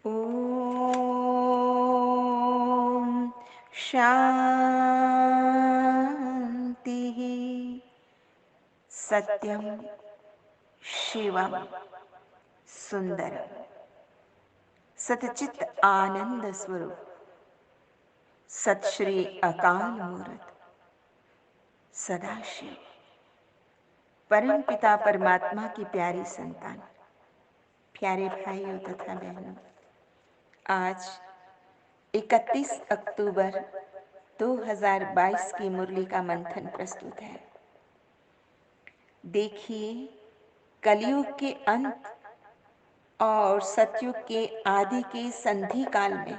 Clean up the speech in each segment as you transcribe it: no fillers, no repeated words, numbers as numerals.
ओम शांति। सत्यम शिवम सुंदरम सतचित आनंद स्वरूप सत श्री अकाल मूर्त सदाशिव परम पिता परमात्मा की प्यारी संतान, प्यारे भाइयों तथा बहनों, आज 31 अक्टूबर 2022 की मुरली का मंथन प्रस्तुत है। देखिए, कलयुग के अंत और सतयुग के आदि के संधि काल में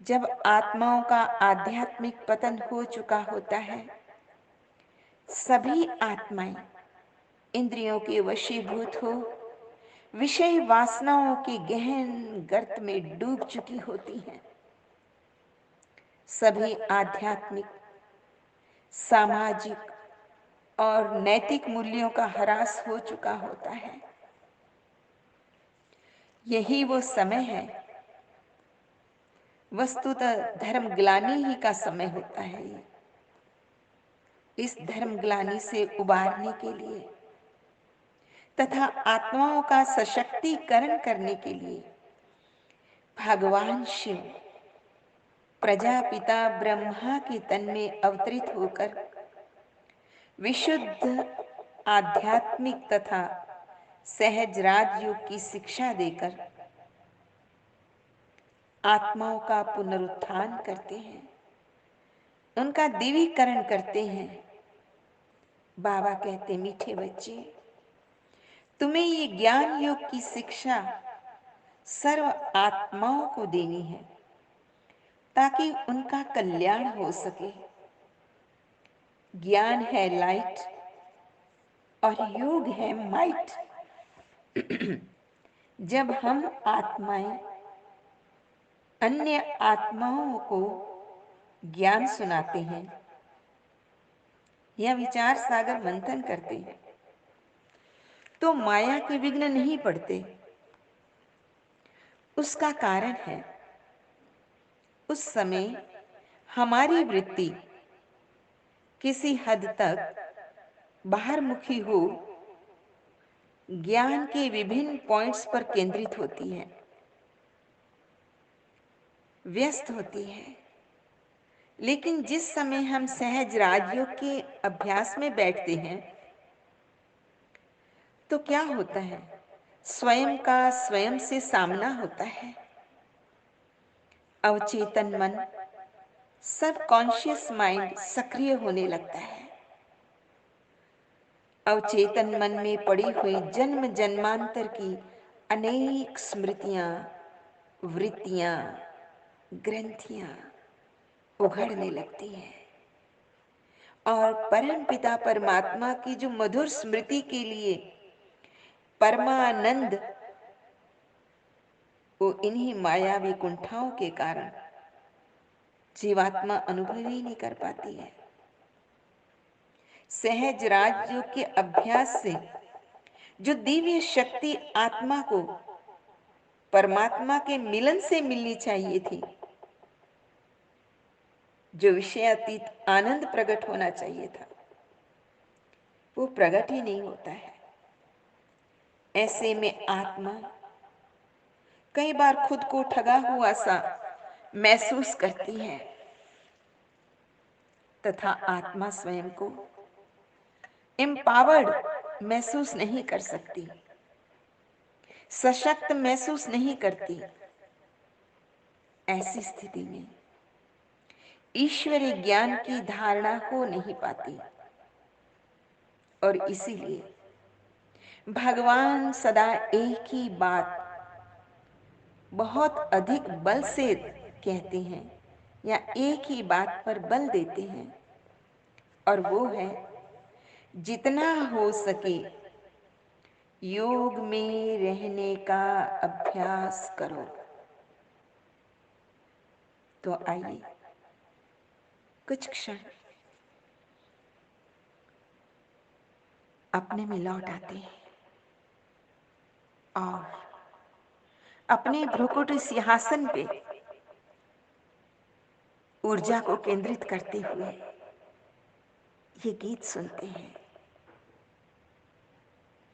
जब आत्माओं का आध्यात्मिक पतन हो चुका होता है, सभी आत्माएं इंद्रियों के वशीभूत हो विषय वासनाओं के गहन गर्त में डूब चुकी होती हैं। सभी आध्यात्मिक, सामाजिक और नैतिक मूल्यों का ह्रास हो चुका होता है। यही वो समय है, वस्तुतः धर्म ग्लानि ही का समय होता है। इस धर्म ग्लानि से उबारने के लिए तथा आत्माओं का सशक्तिकरण करने के लिए भगवान शिव प्रजापिता ब्रह्मा के तन में अवतरित होकर विशुद्ध आध्यात्मिक तथा सहज राजयोग की शिक्षा देकर आत्माओं का पुनरुत्थान करते हैं, उनका दिव्यीकरण करते हैं। बाबा कहते, मीठे बच्चे, तुम्हें ये ज्ञान योग की शिक्षा सर्व आत्माओं को देनी है ताकि उनका कल्याण हो सके। ज्ञान है लाइट और योग है माइट। जब हम आत्माएं अन्य आत्माओं को ज्ञान सुनाते हैं या विचार सागर मंथन करते हैं तो माया के विघ्न नहीं पड़ते। उसका कारण है, उस समय हमारी वृत्ति किसी हद तक बाहरमुखी हो ज्ञान के विभिन्न पॉइंट्स पर केंद्रित होती है, व्यस्त होती है। लेकिन जिस समय हम सहज राजयोग के अभ्यास में बैठते हैं तो क्या होता है, स्वयं का स्वयं से सामना होता है। अवचेतन मन, सबकॉन्शियस माइंड सक्रिय होने लगता है। अवचेतन मन में पड़ी हुई जन्म जन्मांतर की अनेक स्मृतियां, वृत्तियां, ग्रंथियां उघड़ने लगती हैं और परम पिता परमात्मा की जो मधुर स्मृति के लिए परमानंद, वो इन्हीं मायावी कुंठाओं के कारण जीवात्मा अनुभव ही नहीं कर पाती है। सहज राजयोग के अभ्यास से जो दिव्य शक्ति आत्मा को परमात्मा के मिलन से मिलनी चाहिए थी, जो विषयातीत आनंद प्रकट होना चाहिए था, वो प्रकट ही नहीं होता है। ऐसे में आत्मा कई बार खुद को ठगा हुआ सा महसूस करती है तथा आत्मा स्वयं को एम्पावर्ड महसूस नहीं कर सकती, सशक्त महसूस नहीं करती। ऐसी स्थिति में ईश्वरीय ज्ञान की धारणा हो नहीं पाती और इसीलिए भगवान सदा एक ही बात बहुत अधिक बल से कहते हैं या एक ही बात पर बल देते हैं, और वो है, जितना हो सके योग में रहने का अभ्यास करो। तो आइए कुछ क्षण अपने में लौट आते हैं और अपने भ्रुकुट सिंहासन पे ऊर्जा को केंद्रित करते हुए ये गीत सुनते हैं।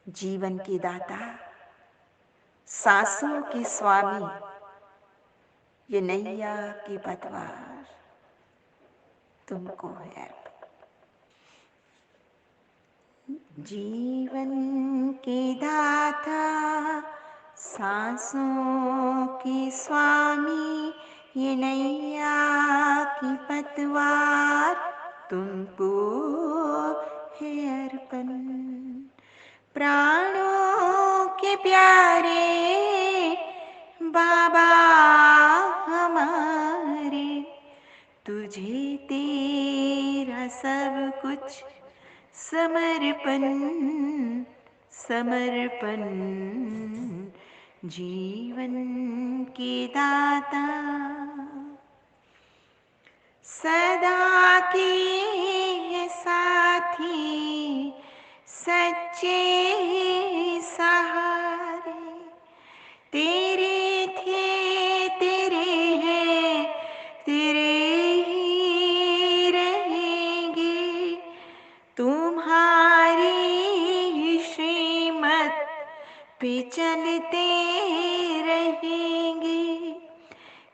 जीवन के दाता, सांसों के स्वामी, ये नैया की पतवार तुमको है अर्पित। जीवन के दाता, सांसों के स्वामी, ये नैया की पतवार तुमको है अर्पण। प्राणों के प्यारे बाबा हमारे, तुझे तेरा सब कुछ समर्पण समर्पण। जीवन के दाता, सदा के साथी, सच्चे सहारे, तेरे थे तेरे हैं, तेरे ही रहेंगे। तुम्हारी श्रीमत पे चलते रहेंगे।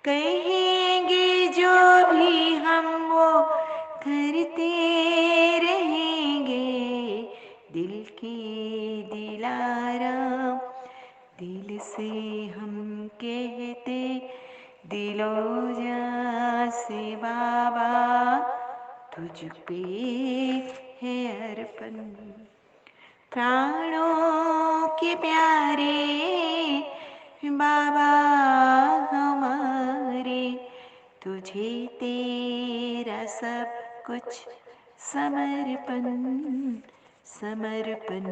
कहेंगे जो भी हम वो करते रहेंगे। दिल की दिलारा, दिल से हम कहते, दिलो जा से बाबा तुझ पे है अर्पण। प्राणों के प्यारे बाबा हमारे, तुझे तेरा सब कुछ समर्पण समर्पण।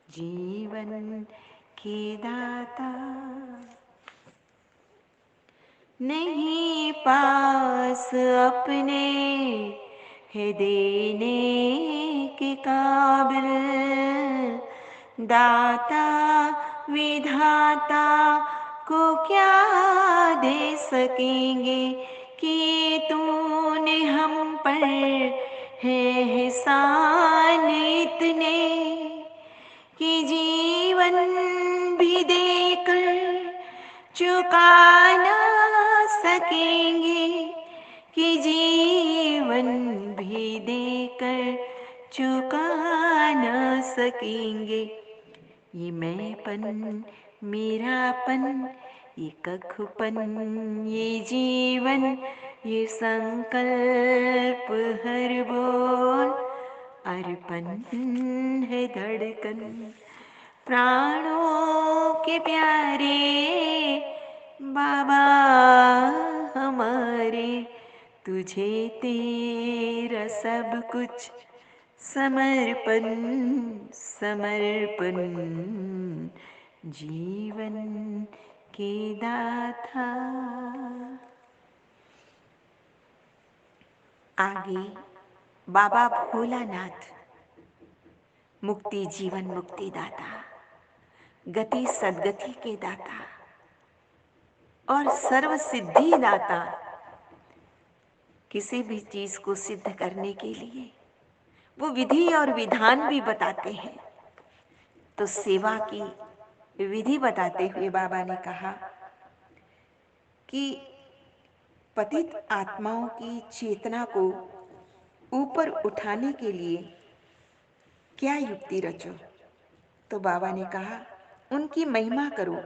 जीवन के दाता, नहीं पास अपने है देने के काबिल, दाता विधाता को क्या दे सकेंगे कि तूने हम पर है एहसान इतने, कि जीवन भी देकर चुका ना सकेंगे, कि जीवन भी देकर चुका ना सकेंगे। ये मैंपन, मेरापन, ये कखुपन, ये जीवन, ये संकल्प हर बोल अर्पण है धड़कन। प्राणों के प्यारे बाबा हमारे, तुझे तेरा सब कुछ समर्पण समर्पण। जीवन के दाता। आगे बाबा भोलानाथ, मुक्ति जीवन मुक्ति दाता, गति सदगति के दाता और सर्व सिद्धि दाता। किसी भी चीज को सिद्ध करने के लिए वो विधि और विधान भी बताते हैं। तो सेवा की विधि बताते हुए बाबा ने कहा कि पतित आत्माओं की चेतना को ऊपर उठाने के लिए क्या युक्ति रचो। तो बाबा ने कहा, उनकी महिमा करो,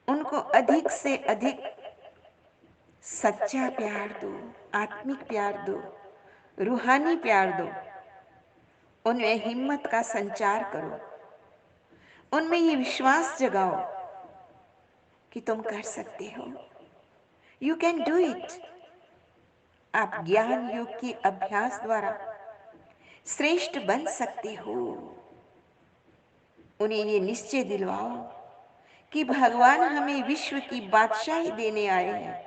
उनको अधिक से अधिक सच्चा प्यार दो, आत्मिक प्यार दो, रूहानी प्यार दो, उनमें हिम्मत का संचार करो, उनमें ये विश्वास जगाओ कि तुम कर सकते हो। You can do it. आप ज्ञान योग के अभ्यास द्वारा श्रेष्ठ बन सकते हो। उन्हें ये निश्चय दिलवाओ कि भगवान हमें विश्व की बादशाही देने आए हैं,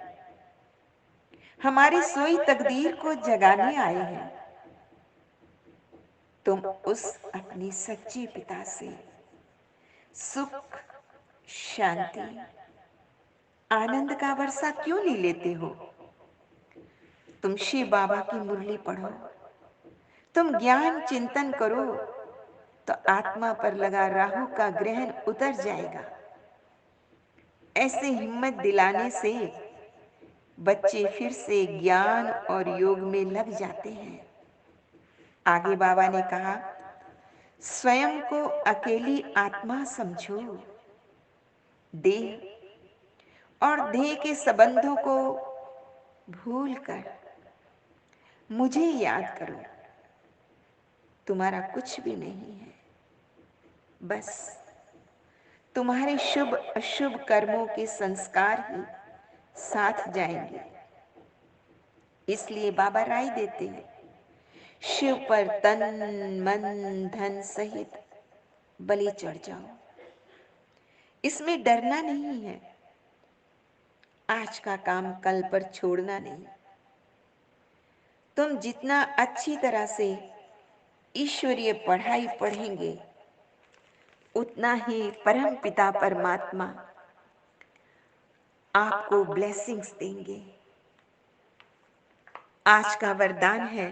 हमारी सोई तकदीर को जगाने आए हैं। तुम उस अपने सच्चे पिता से सुख, शांति, आनंद का वर्षा क्यों नहीं लेते हो? तुम शिव बाबा की मुरली पढ़ो, तुम ज्ञान चिंतन करो, तो आत्मा पर लगा राहु का ग्रहण उतर जाएगा। ऐसे हिम्मत दिलाने से बच्चे फिर से ज्ञान और योग में लग जाते हैं। आगे बाबा ने कहा, स्वयं को अकेली आत्मा समझो, देह और देह के संबंधों को भूलकर मुझे याद करो। तुम्हारा कुछ भी नहीं है, बस तुम्हारे शुभ अशुभ कर्मों के संस्कार ही साथ जाएंगे। इसलिए बाबा राय देते हैं, शिव पर तन मन धन सहित बलि चढ़ जाओ। इसमें डरना नहीं है, आज का काम कल पर छोड़ना नहीं। तुम जितना अच्छी तरह से ईश्वरीय पढ़ाई पढ़ेंगे, उतना ही परम पिता परमात्मा आपको ब्लेसिंग्स देंगे। आज का वरदान है,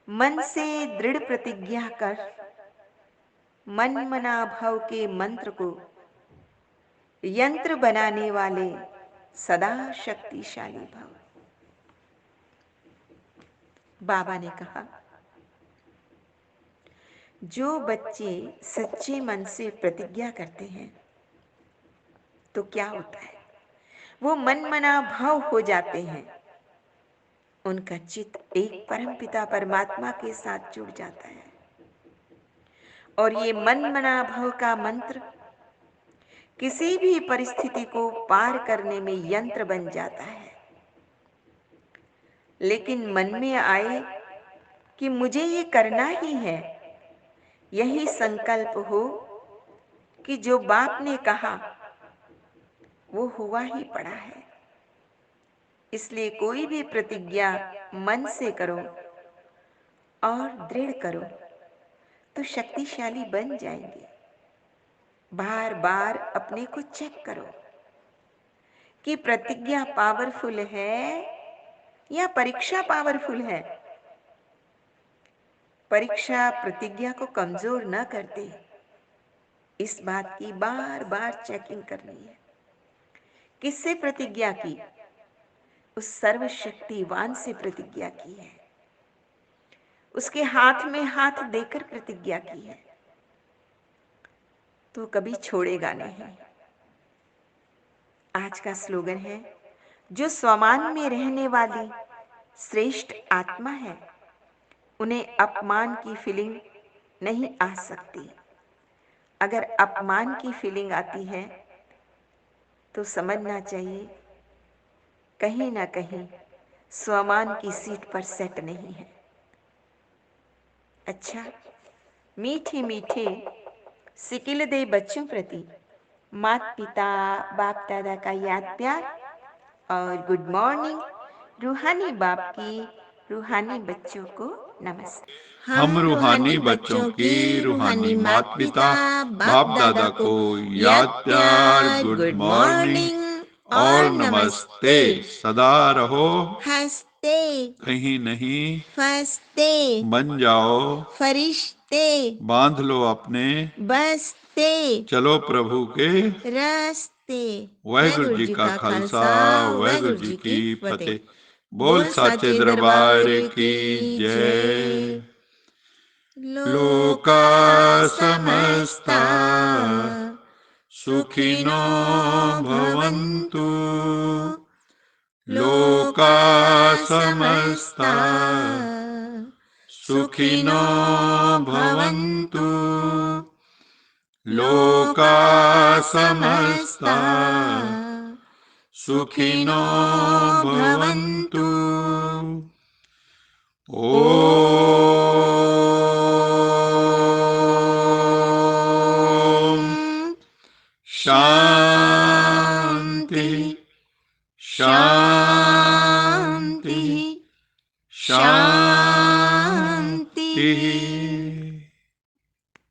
मन से दृढ़ प्रतिज्ञा कर, मन मना भव के मंत्र को यंत्र बनाने वाले सदा शक्तिशाली भव। बाबा ने कहा, जो बच्चे सच्चे मन से प्रतिज्ञा करते हैं तो क्या होता है, वो मन मना भव हो जाते हैं। उनका चित्त एक परम पिता परमात्मा के साथ जुड़ जाता है और ये मन मना भव का मंत्र किसी भी परिस्थिति को पार करने में यंत्र बन जाता है। लेकिन मन में आए कि मुझे ये करना ही है, यही संकल्प हो कि जो बाप ने कहा वो हुआ ही पड़ा है। इसलिए कोई भी प्रतिज्ञा मन से करो और दृढ़ करो तो शक्तिशाली बन जाएंगे। बार बार अपने को चेक करो कि प्रतिज्ञा पावरफुल है या परीक्षा पावरफुल है। परीक्षा प्रतिज्ञा को कमजोर न कर दे, इस बात की बार बार चेकिंग करनी है। किससे प्रतिज्ञा की? उस सर्वशक्तिवान से प्रतिज्ञा की है, उसके हाथ में हाथ देकर प्रतिज्ञा की है, तो कभी छोड़ेगा नहीं। आज का स्लोगन है, जो स्वमान में रहने वाली श्रेष्ठ आत्मा है, उन्हें अपमान की फीलिंग नहीं आ सकती। अगर अपमान की फीलिंग आती है तो समझना चाहिए कहीं ना कहीं स्वमान की सीट पर सेट नहीं है। अच्छा, मीठे मीठे सिकिल दे बच्चों प्रति माता पिता बाप दादा का याद प्यार और गुड मॉर्निंग। रूहानी बाप की रूहानी बच्चों को नमस्ते। हम रूहानी बच्चों की रूहानी माता पिता बाप दादा को याद प्यार, गुड मॉर्निंग और नमस्ते। सदा रहो हंसते, कहीं नहीं फंसते, बन जाओ फरिश्ते, बांध लो अपने बसते, चलो प्रभु के रास्ते। वाहिगुरु जी का खालसा वाहिगुरु जी की फतेह। बोल साचे दरबार की जय। लोका समस्ता सुखिनो भवन्तु, लोका समस्ता सुखिनो भवन्तु, लोका समस्ता सुखिनो भवन्तु। शांति शांति।